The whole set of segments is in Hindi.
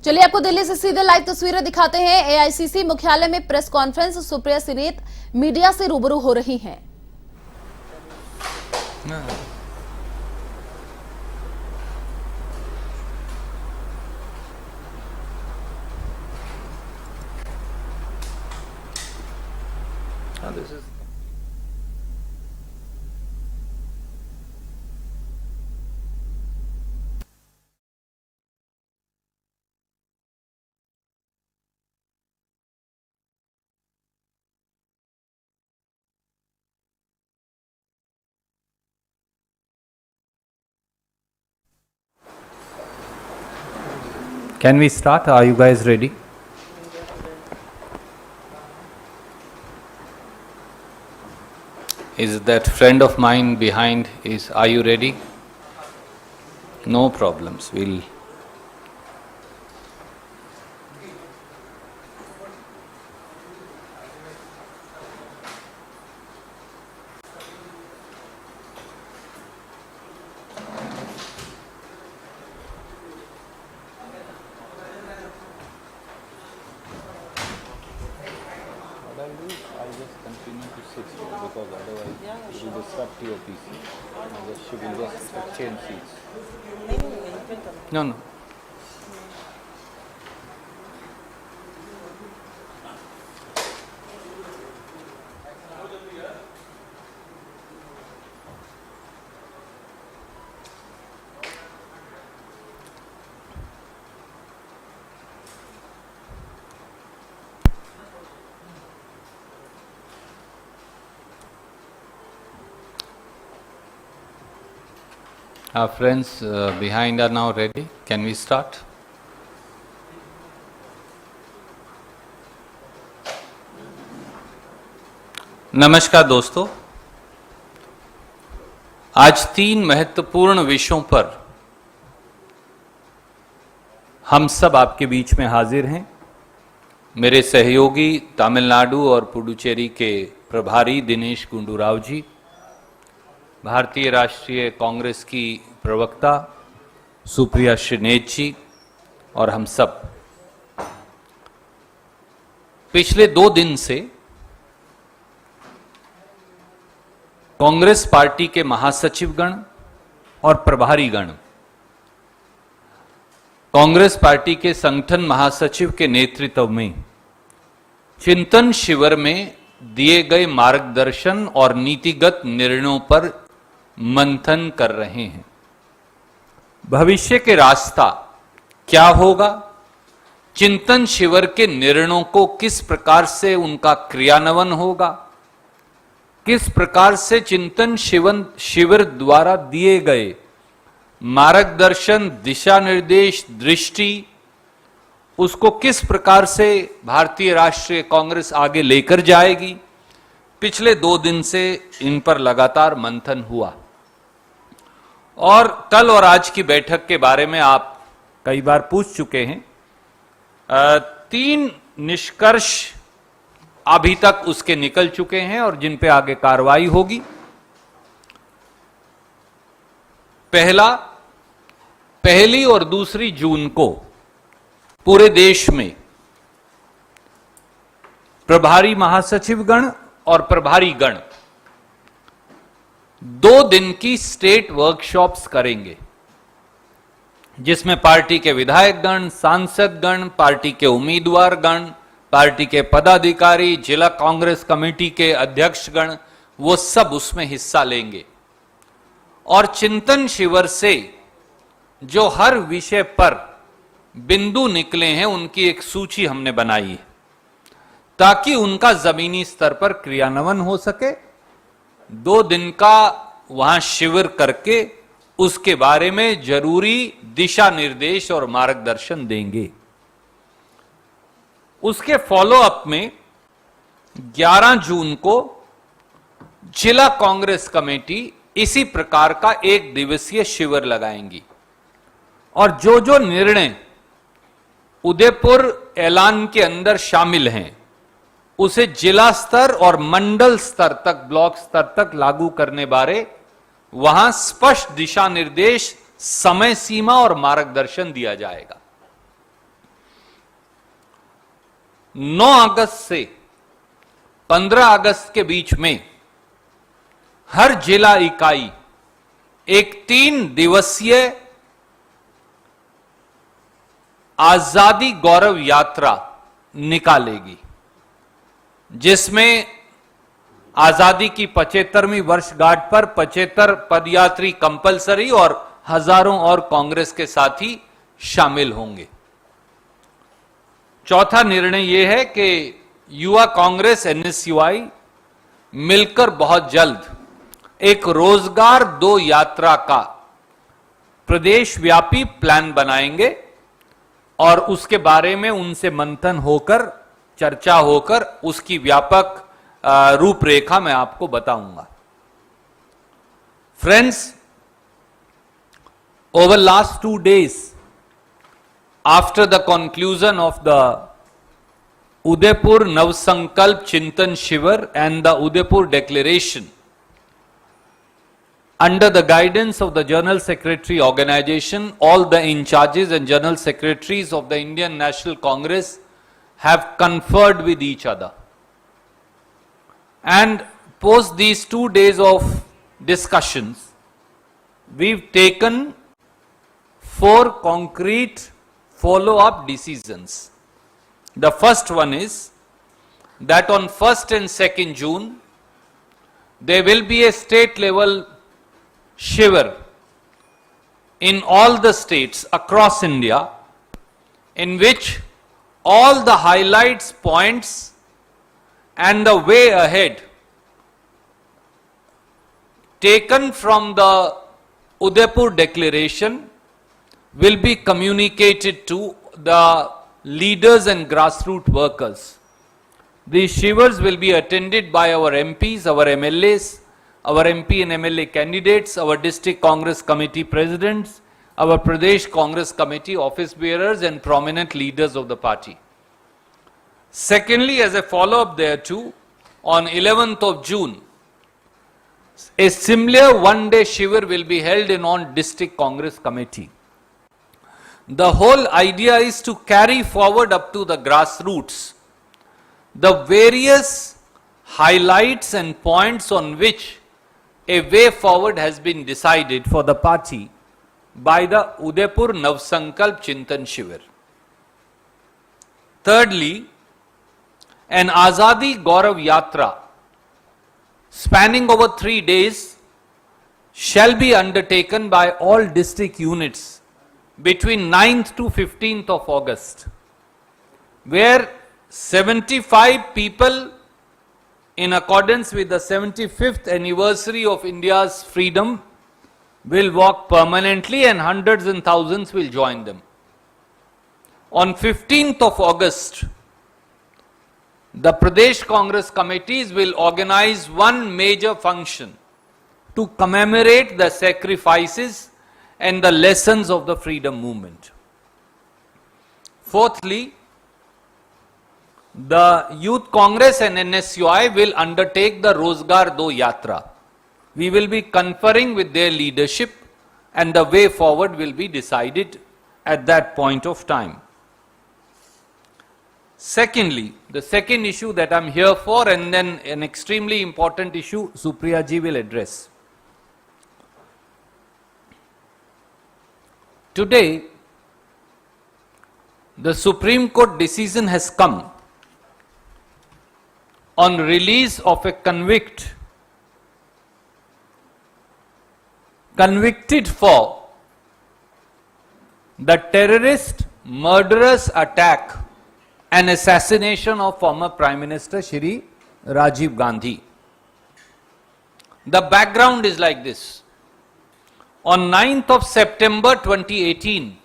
चलिए आपको दिल्ली से सीधे लाइव तस्वीरें दिखाते हैं। एआईसीसी मुख्यालय में प्रेस कॉन्फ्रेंस, सुप्रिया सीनेत मीडिया से रूबरू हो रही हैं। Can we start? Are you guys ready? Is that friend of mine behind are you ready? No problems. We'll I'll just continue to sit here because otherwise it will disrupt your PC. She will just exchange seats. No. Our friends behind are now ready. Can we start? नमस्कार दोस्तों, आज 3 महत्वपूर्ण विषयों पर हम सब आपके बीच में हाजिर हैं। मेरे सहयोगी तमिलनाडु और पुडुचेरी के प्रभारी दिनेश गुंडूराव जी, भारतीय राष्ट्रीय कांग्रेस की प्रवक्ता सुप्रिया सीनेत जी और हम सब। पिछले 2 दिन से कांग्रेस पार्टी के महासचिवगण और प्रभारीगण कांग्रेस पार्टी के संगठन महासचिव के नेतृत्व में चिंतन शिविर में दिए गए मार्गदर्शन और नीतिगत निर्णयों पर मंथन कर रहे हैं। भविष्य के रास्ता क्या होगा, चिंतन शिविर के निर्णयों को किस प्रकार से उनका क्रियान्वयन होगा, किस प्रकार से चिंतन शिविर द्वारा दिए गए मार्गदर्शन, दिशा निर्देश, दृष्टि, उसको किस प्रकार से भारतीय राष्ट्रीय कांग्रेस आगे लेकर जाएगी, पिछले 2 दिन से इन पर लगातार मंथन हुआ। और कल और आज की बैठक के बारे में आप कई बार पूछ चुके हैं। 3 निष्कर्ष अभी तक उसके निकल चुके हैं और जिन पे आगे कार्रवाई होगी। पहली और 2 जून को पूरे देश में प्रभारी महासचिवगण और प्रभारीगण 2 दिन की स्टेट वर्कशॉप्स करेंगे, जिसमें पार्टी के विधायकगण, सांसदगण, पार्टी के उम्मीदवारगण, पार्टी के पदाधिकारी, जिला कांग्रेस कमेटी के अध्यक्षगण, वो सब उसमें हिस्सा लेंगे। और चिंतन शिविर से जो हर विषय पर बिंदु निकले हैं उनकी एक सूची हमने बनाई है, ताकि उनका जमीनी स्तर पर क्रियान्वयन हो सके। 2 दिन का वहां शिविर करके उसके बारे में जरूरी दिशा निर्देश और मार्गदर्शन देंगे। उसके फॉलो अप में 11 जून को जिला कांग्रेस कमेटी इसी प्रकार का 1 दिवसीय शिविर लगाएंगी और जो निर्णय उदयपुर ऐलान के अंदर शामिल हैं उसे जिला स्तर और मंडल स्तर तक, ब्लॉक स्तर तक लागू करने बारे वहां स्पष्ट दिशा निर्देश, समय सीमा और मार्गदर्शन दिया जाएगा। 9 अगस्त से 15 अगस्त के बीच में हर जिला इकाई एक 3 दिवसीय आजादी गौरव यात्रा निकालेगी, जिसमें आजादी की 75वीं वर्षगांठ पर 75 पदयात्री कंपलसरी और हजारों और कांग्रेस के साथी शामिल होंगे। चौथा निर्णय यह है कि युवा कांग्रेस एनएसयूआई मिलकर बहुत जल्द एक रोजगार 2 यात्रा का प्रदेश व्यापी प्लान बनाएंगे और उसके बारे में उनसे मंथन होकर, चर्चा होकर उसकी व्यापक रूपरेखा मैं आपको बताऊंगा। Friends, over last 2 days after the conclusion of the Udaipur Navsankalp Chintan Shivar and the Udaipur Declaration, under the guidance of the General Secretary Organization, all the in-charges and General Secretaries of the Indian National Congress have conferred with each other. And post these 2 days of discussions, we've taken 4 concrete follow-up decisions. The first one is that on 1st and 2nd June, there will be a state-level Shivar in all the states across India, in which all the highlights, points and the way ahead taken from the Udaipur Declaration will be communicated to the leaders and grassroots workers. These Shivars will be attended by our MPs, our MLAs, our MP and MLA candidates, our district Congress committee presidents, our Pradesh Congress committee office bearers and prominent leaders of the party. Secondly, as a follow-up thereto, on 11th of June, a similar one-day Shivar will be held in on district Congress committee. The whole idea is to carry forward up to the grassroots the various highlights and points on which a way forward has been decided for the party by the Udaipur Navsankalp Chintan Shivar. Thirdly, an Azadi Gaurav Yatra spanning over 3 days shall be undertaken by all district units between 9th to 15th of August, where 75 people, in accordance with the 75th anniversary of India's freedom, will walk permanently and hundreds and thousands will join them. On 15th of August, the Pradesh Congress committees will organize one major function to commemorate the sacrifices and the lessons of the freedom movement. Fourthly, the Youth Congress and NSUI will undertake the Rozgar Do Yatra. We will be conferring with their leadership and the way forward will be decided at that point of time. Secondly, the second issue that I'm here for, and then an extremely important issue Supriya ji will address. Today, the Supreme Court decision has come on release of a convicted for the terrorist murderous attack and assassination of former Prime Minister Shri Rajiv Gandhi. The background is like this. On 9th of September 2018,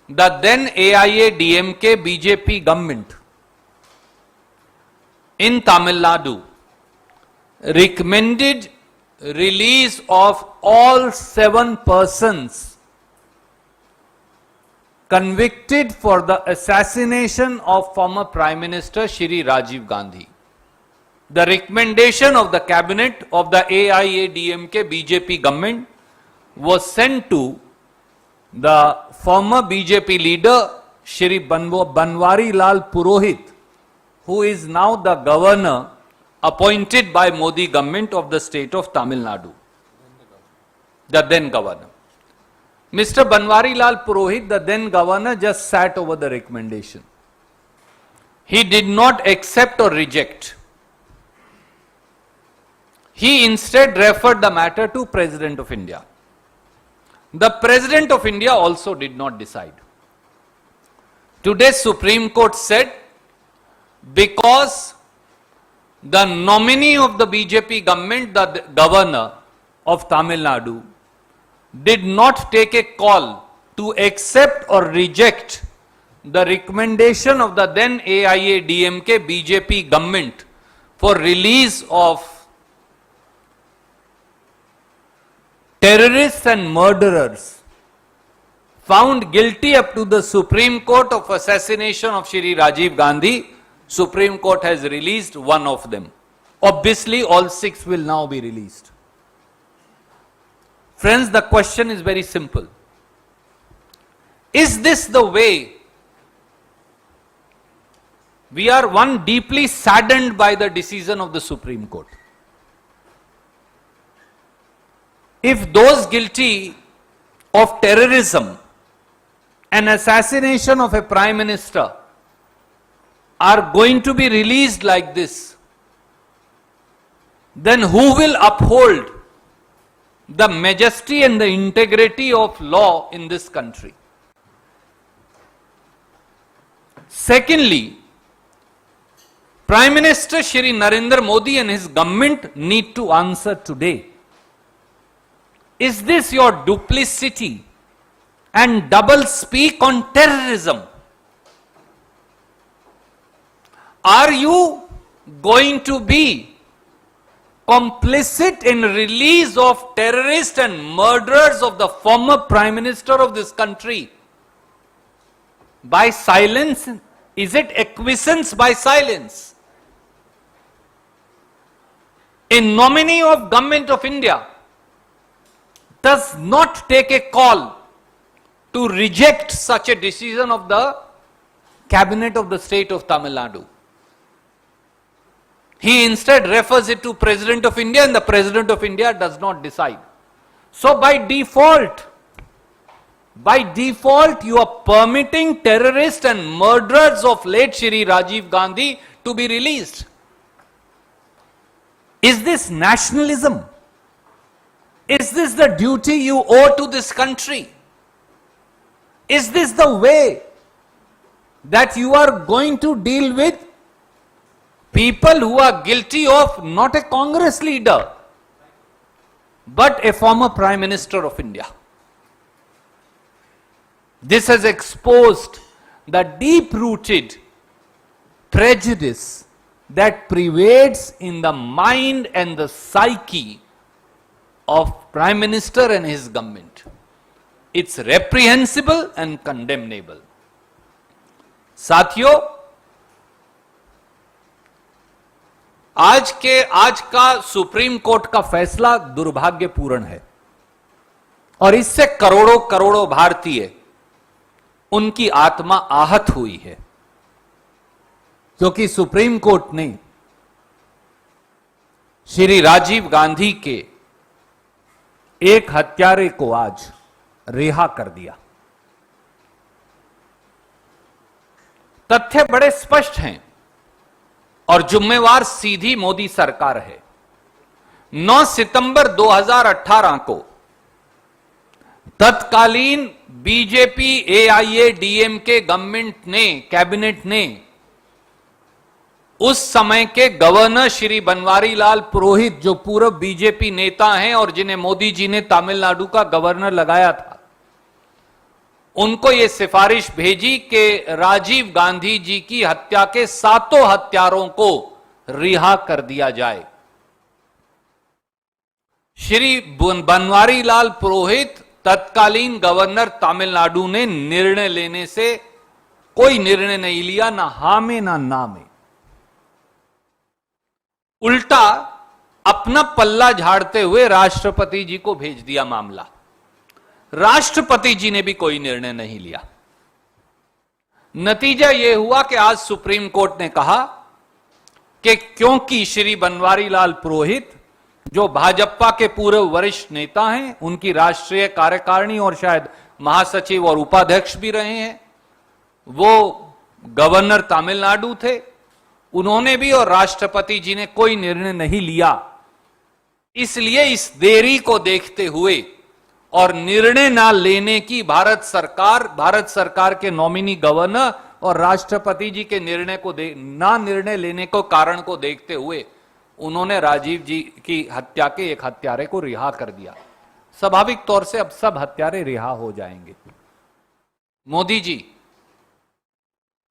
the then AIA-DMK BJP government in Tamil Nadu recommended release of all 7 persons convicted for the assassination of former Prime Minister Shri Rajiv Gandhi. The recommendation of the cabinet of the AIA-DMK BJP government was sent to the former BJP leader Shri Banwari Lal Purohit, who is now the governor appointed by Modi government of the state of Tamil Nadu, the then governor. Mr. Banwari Lal Purohit, the then governor, just sat over the recommendation. He did not accept or reject. He instead referred the matter to President of India. The President of India also did not decide. Today Supreme Court said, because the nominee of the BJP government, the governor of Tamil Nadu, did not take a call to accept or reject the recommendation of the then AIA-DMK BJP government for release of terrorists and murderers found guilty up to the Supreme Court of assassination of Shri Rajiv Gandhi. Supreme Court has released one of them. Obviously, all 6 will now be released. Friends, the question is very simple. Is this the way? We are one deeply saddened by the decision of the Supreme Court. If those guilty of terrorism and assassination of a prime minister are going to be released like this, then who will uphold the majesty and the integrity of law in this country? Secondly, Prime Minister Shri Narendra Modi and his government need to answer today. Is this your duplicity and double speak on terrorism? Are you going to be complicit in release of terrorists and murderers of the former Prime Minister of this country by silence? Is it acquiescence by silence? A nominee of Government of India does not take a call to reject such a decision of the Cabinet of the state of Tamil Nadu. He instead refers it to President of India, and the President of India does not decide. So by default, you are permitting terrorists and murderers of late Shri Rajiv Gandhi to be released. Is this nationalism? Is this the duty you owe to this country? Is this the way that you are going to deal with people who are guilty of not a Congress leader, but a former Prime Minister of India? This has exposed the deep-rooted prejudice that pervades in the mind and the psyche of Prime Minister and his government. It's reprehensible and condemnable. साथियों, आज का सुप्रीम कोर्ट का फैसला दुर्भाग्यपूर्ण है और इससे करोड़ों करोड़ों भारतीय उनकी आत्मा आहत हुई है, क्योंकि सुप्रीम कोर्ट ने श्री राजीव गांधी के एक हत्यारे को आज रिहा कर दिया। तथ्य बड़े स्पष्ट हैं और जिम्मेवार सीधी मोदी सरकार है। 9 सितंबर 2018 को तत्कालीन बीजेपी AIA-DMK गवर्नमेंट ने, कैबिनेट ने उस समय के गवर्नर श्री बनवारी लाल पुरोहित, जो पूर्व बीजेपी नेता हैं और जिन्हें मोदी जी ने तमिलनाडु का गवर्नर लगाया था, उनको यह सिफारिश भेजी कि राजीव गांधी जी की हत्या के 7 हत्यारों को रिहा कर दिया जाए। श्री बनवारी लाल पुरोहित तत्कालीन गवर्नर तमिलनाडु ने निर्णय लेने से कोई निर्णय नहीं लिया, ना हां में ना ना में। उल्टा अपना पल्ला झाड़ते हुए राष्ट्रपति जी को भेज दिया मामला। राष्ट्रपति जी ने भी कोई निर्णय नहीं लिया। नतीजा यह हुआ कि आज सुप्रीम कोर्ट ने कहा कि क्योंकि श्री बनवारीलाल पुरोहित जो भाजपा के पूर्व वरिष्ठ नेता हैं, उनकी राष्ट्रीय कार्यकारिणी और शायद महासचिव और उपाध्यक्ष भी रहे हैं, वो गवर्नर तमिलनाडु थे, उन्होंने भी और राष्ट्रपति जी ने कोई निर्णय नहीं लिया। इसलिए इस देरी को देखते हुए और निर्णय ना लेने की भारत सरकार के नॉमिनी गवर्नर और राष्ट्रपति जी के निर्णय को ना निर्णय लेने को कारण को देखते हुए उन्होंने राजीव जी की हत्या के एक हत्यारे को रिहा कर दिया। स्वाभाविक तौर से अब सब हत्यारे रिहा हो जाएंगे। मोदी जी,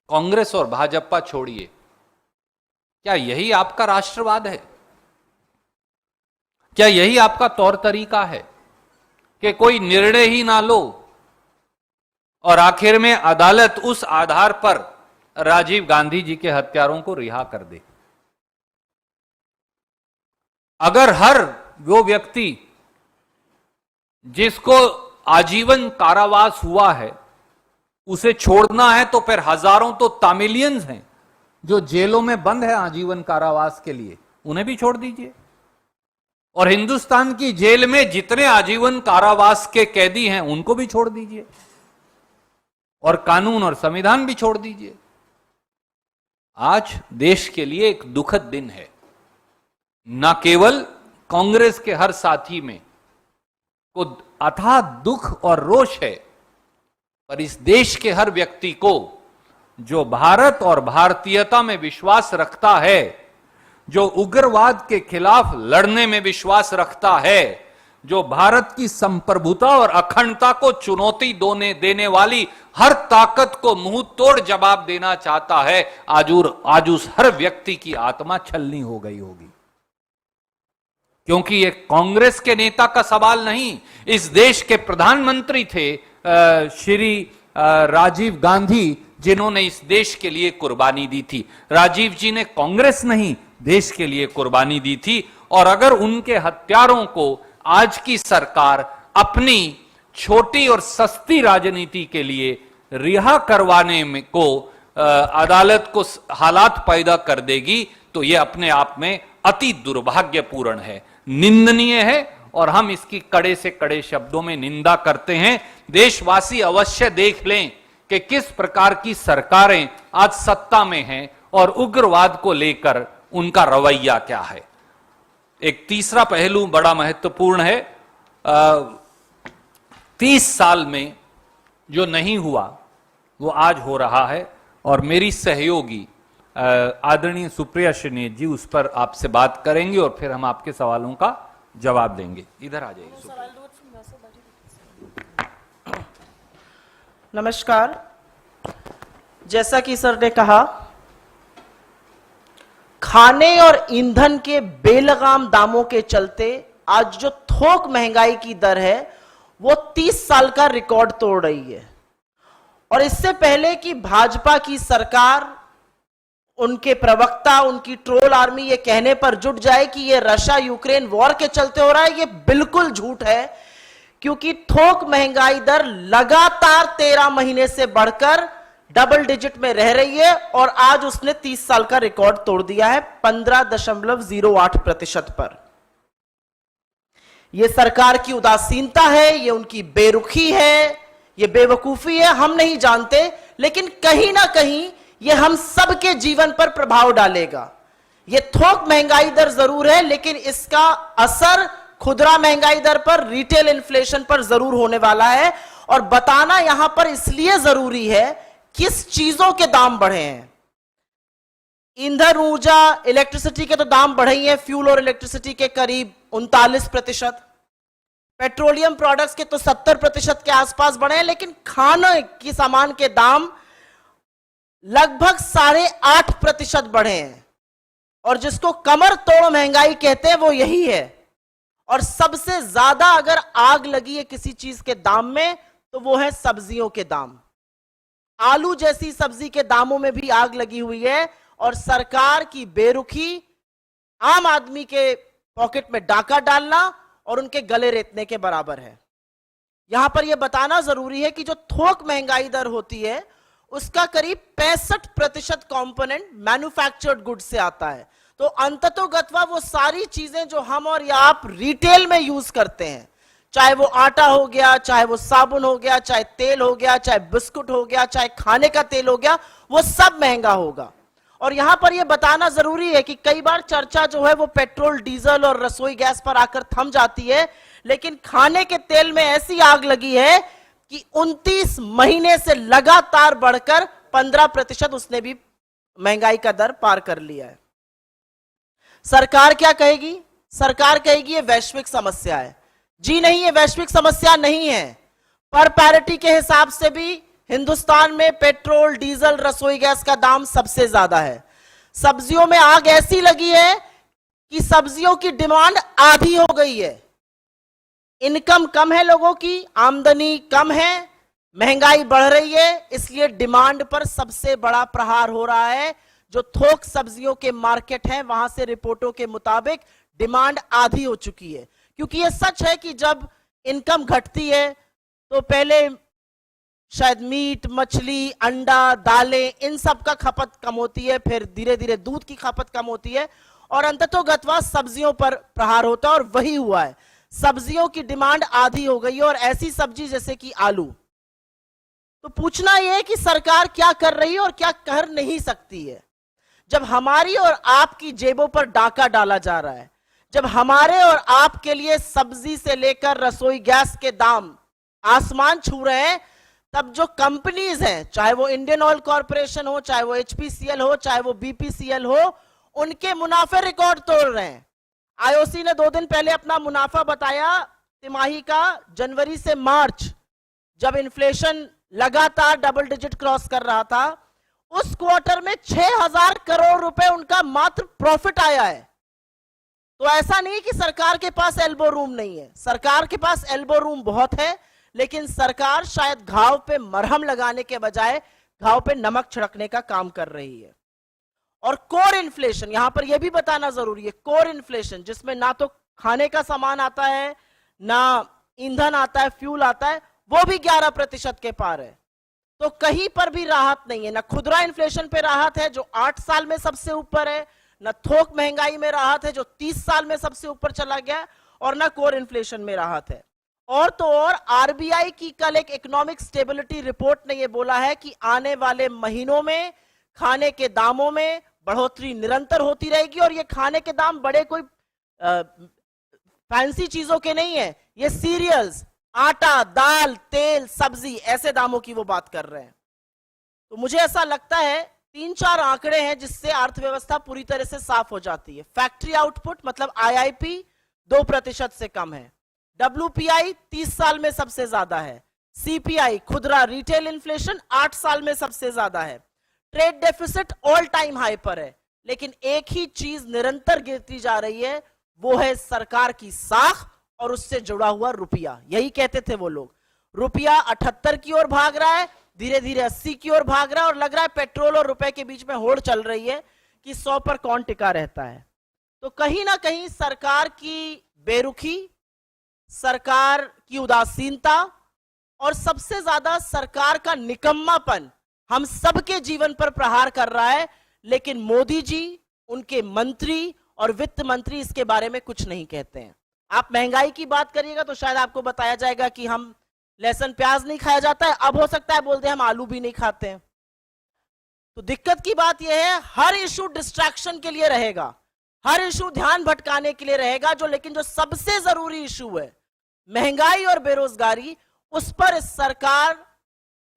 कांग्रेस और भाजपा छोड़िए, क्या यही आपका राष्ट्रवाद है? क्या यही आपका तौर तरीका है कि कोई निर्णय ही ना लो और आखिर में अदालत उस आधार पर राजीव गांधी जी के हत्यारों को रिहा कर दे? अगर हर वो व्यक्ति जिसको आजीवन कारावास हुआ है उसे छोड़ना है, तो फिर हजारों तो तमिलियंस हैं जो जेलों में बंद है आजीवन कारावास के लिए, उन्हें भी छोड़ दीजिए। और हिंदुस्तान की जेल में जितने आजीवन कारावास के कैदी हैं उनको भी छोड़ दीजिए, और कानून और संविधान भी छोड़ दीजिए। आज देश के लिए एक दुखद दिन है। न केवल कांग्रेस के हर साथी में को अथाह दुख और रोष है, पर इस देश के हर व्यक्ति को जो भारत और भारतीयता में विश्वास रखता है, जो उग्रवाद के खिलाफ लड़ने में विश्वास रखता है, जो भारत की संप्रभुता और अखंडता को चुनौती देने वाली हर ताकत को मुंह तोड़ जवाब देना चाहता है, आज उस हर व्यक्ति की आत्मा छलनी हो गई होगी। क्योंकि ये कांग्रेस के नेता का सवाल नहीं, इस देश के प्रधानमंत्री थे श्री राजीव गांधी, जिन्होंने इस देश के लिए कुर्बानी दी थी। राजीव जी ने कांग्रेस नहीं, देश के लिए कुर्बानी दी थी। और अगर उनके हत्यारों को आज की सरकार अपनी छोटी और सस्ती राजनीति के लिए रिहा करवाने में को अदालत को हालात पैदा कर देगी, तो यह अपने आप में अति दुर्भाग्यपूर्ण है, निंदनीय है, और हम इसकी कड़े से कड़े शब्दों में निंदा करते हैं। देशवासी अवश्य देख लें कि किस प्रकार की सरकारें आज सत्ता में हैं और उग्रवाद को लेकर उनका रवैया क्या है। एक तीसरा पहलू बड़ा महत्वपूर्ण है। 30 साल में जो नहीं हुआ वो आज हो रहा है, और मेरी सहयोगी आदरणीय सुप्रिया श्रीनेत जी उस पर आपसे बात करेंगे और फिर हम आपके सवालों का जवाब देंगे। इधर आ जाइए सुप्रिया। नमस्कार। जैसा कि सर ने कहा, खाने और ईंधन के बेलगाम दामों के चलते आज जो थोक महंगाई की दर है वो 30 साल का रिकॉर्ड तोड़ रही है। और इससे पहले कि भाजपा की सरकार, उनके प्रवक्ता, उनकी ट्रोल आर्मी ये कहने पर जुट जाए कि ये रशिया यूक्रेन वॉर के चलते हो रहा है, ये बिल्कुल झूठ है। क्योंकि थोक महंगाई दर लगातार 13 महीने से बढ़कर डबल डिजिट में रह रही है, और आज उसने 30 साल का रिकॉर्ड तोड़ दिया है 15.08% पर। यह सरकार की उदासीनता है, यह उनकी बेरुखी है, यह बेवकूफी है, हम नहीं जानते, लेकिन कहीं ना कहीं यह हम सबके जीवन पर प्रभाव डालेगा। यह थोक महंगाई दर जरूर है, लेकिन इसका असर खुदरा महंगाई दर पर, रिटेल इन्फ्लेशन पर जरूर होने वाला है। और बताना यहां पर इसलिए जरूरी है, किस चीजों के दाम बढ़े हैं। ईंधन, ऊर्जा, इलेक्ट्रिसिटी के तो दाम बढ़े ही हैं, फ्यूल और इलेक्ट्रिसिटी के करीब 39%, पेट्रोलियम प्रोडक्ट्स के तो 70% के आसपास बढ़े हैं, लेकिन खाने की सामान के दाम लगभग 8.5% बढ़े हैं। और जिसको कमर तोड़ महंगाई कहते हैं वो यही है। और सबसे ज्यादा अगर आग लगी है किसी चीज के दाम में तो वो है सब्जियों के दाम। आलू जैसी सब्जी के दामों में भी आग लगी हुई है, और सरकार की बेरुखी आम आदमी के पॉकेट में डाका डालना और उनके गले रेतने के बराबर है। यहां पर यह बताना जरूरी है कि जो थोक महंगाई दर होती है उसका करीब 65% कंपोनेंट मैन्युफैक्चर्ड गुड से आता है। तो अंततोगत्वा वो सारी चीजें जो हम और या आप रिटेल में यूज करते हैं, चाहे वो आटा हो गया, चाहे वो साबुन हो गया, चाहे तेल हो गया, चाहे बिस्कुट हो गया, चाहे खाने का तेल हो गया, वो सब महंगा होगा। और यहां पर यह बताना जरूरी है कि कई बार चर्चा जो है वो पेट्रोल, डीजल और रसोई गैस पर आकर थम जाती है, लेकिन खाने के तेल में ऐसी आग लगी है कि 29 महीने से लगातार बढ़कर 15% उसने भी महंगाई का दर पार कर लिया है। सरकार क्या कहेगी? सरकार कहेगी ये वैश्विक समस्या है। जी नहीं, ये वैश्विक समस्या नहीं है। पर पैरिटी के हिसाब से भी हिंदुस्तान में पेट्रोल, डीजल, रसोई गैस का दाम सबसे ज्यादा है। सब्जियों में आग ऐसी लगी है कि सब्जियों की डिमांड आधी हो गई है। इनकम कम है, लोगों की आमदनी कम है, महंगाई बढ़ रही है, इसलिए डिमांड पर सबसे बड़ा प्रहार हो रहा है। जो थोक सब्जियों के मार्केट हैं, वहां से रिपोर्टों के मुताबिक डिमांड आधी हो चुकी है। क्योंकि यह सच है कि जब इनकम घटती है तो पहले शायद मीट, मछली, अंडा, दालें, इन सब का खपत कम होती है, फिर धीरे धीरे दूध की खपत कम होती है और अंततोगत्वा सब्जियों पर प्रहार होता है। और वही हुआ है, सब्जियों की डिमांड आधी हो गई है। और ऐसी सब्जी जैसे कि आलू, तो पूछना यह है कि सरकार क्या कर रही है और क्या कर नहीं सकती है। जब हमारी और आपकी जेबों पर डाका डाला जा रहा है, जब हमारे और आपके लिए सब्जी से लेकर रसोई गैस के दाम आसमान छू रहे हैं, तब जो कंपनीज हैं, चाहे वो इंडियन ऑयल कॉर्पोरेशन हो, चाहे वो एचपीसीएल हो, चाहे वो बीपीसीएल हो, उनके मुनाफे रिकॉर्ड तोड़ रहे हैं। आईओसी ने 2 दिन पहले अपना मुनाफा बताया तिमाही का, जनवरी से मार्च, जब इन्फ्लेशन लगातार डबल डिजिट क्रॉस कर रहा था, उस क्वार्टर में 6000 करोड़ रुपए उनका मात्र प्रॉफिट आया है। तो ऐसा नहीं कि सरकार के पास एल्बो रूम नहीं है, सरकार के पास एल्बो रूम बहुत है, लेकिन सरकार शायद घाव पे मरहम लगाने के बजाय घाव पे नमक छिड़कने का काम कर रही है। और कोर इन्फ्लेशन, यहां पर यह भी बताना जरूरी है, कोर इन्फ्लेशन जिसमें ना तो खाने का सामान आता है, ना ईंधन आता है, फ्यूल आता है, वो भी 11% के पार है। तो कहीं पर भी राहत नहीं है। ना खुदरा इन्फ्लेशन पे राहत है जो 8 साल में सबसे ऊपर है, ना थोक महंगाई में राहत है जो 30 साल में सबसे ऊपर चला गया, और ना कोर इन्फ्लेशन में राहत है। और तो और आरबीआई की कल एक इकोनॉमिक स्टेबिलिटी रिपोर्ट ने यह बोला है कि आने वाले महीनों में खाने के दामों में बढ़ोतरी निरंतर होती रहेगी। और ये खाने के दाम बड़े कोई फैंसी चीजों के नहीं है, ये सीरियल्स, आटा, दाल, तेल, सब्जी, ऐसे दामों की वो बात कर रहे हैं। तो मुझे ऐसा लगता है 3-4 आंकड़े हैं जिससे अर्थव्यवस्था पूरी तरह से साफ हो जाती है। फैक्ट्री आउटपुट मतलब आईआईपी 2% से कम है, डब्ल्यूपीआई 30 साल में सबसे ज्यादा है, सीपीआई खुदरा रिटेल इन्फ्लेशन 8 साल में सबसे ज्यादा है, trade deficit all time high पर है। लेकिन एक ही चीज निरंतर गिरती जा रही है, वो है सरकार की साख और उससे जुड़ा हुआ रुपया। यही कहते थे वो लोग, रुपया 78 की ओर भाग रहा है, धीरे धीरे 80 की ओर भाग रहा है, और लग रहा है पेट्रोल और रुपए के बीच में होड़ चल रही है कि 100 पर कौन टिका रहता है। तो कहीं ना कहीं सरकार की बेरुखी, सरकार की उदासीनता और सबसे ज्यादा सरकार का निकम्मापन हम सबके जीवन पर प्रहार कर रहा है। लेकिन मोदी जी, उनके मंत्री और वित्त मंत्री इसके बारे में कुछ नहीं कहते हैं। आप महंगाई की बात करिएगा तो शायद आपको बताया जाएगा कि हम लहसुन प्याज नहीं खाया जाता है, अब हो सकता है बोल दे हम आलू भी नहीं खाते हैं। तो दिक्कत की बात यह है, हर इशू डिस्ट्रैक्शन के लिए रहेगा, हर इशू ध्यान भटकाने के लिए रहेगा, लेकिन जो सबसे जरूरी इशू है महंगाई और बेरोजगारी, उस पर इस सरकार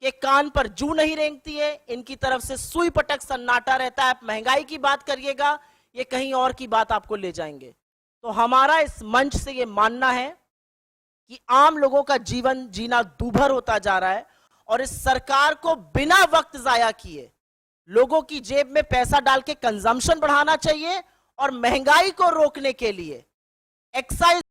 के कान पर जू नहीं रेंगती है, इनकी तरफ से सुई पटक सन्नाटा रहता है। आप महंगाई की बात करिएगा, ये कहीं और की बात आपको ले जाएंगे। तो हमारा इस मंच से ये मानना है कि आम लोगों का जीवन जीना दूभर होता जा रहा है, और इस सरकार को बिना वक्त जाया किए लोगों की जेब में पैसा डाल के कंजम्पशन बढ़ाना चाहिए, और महंगाई को रोकने के लिए एक्साइज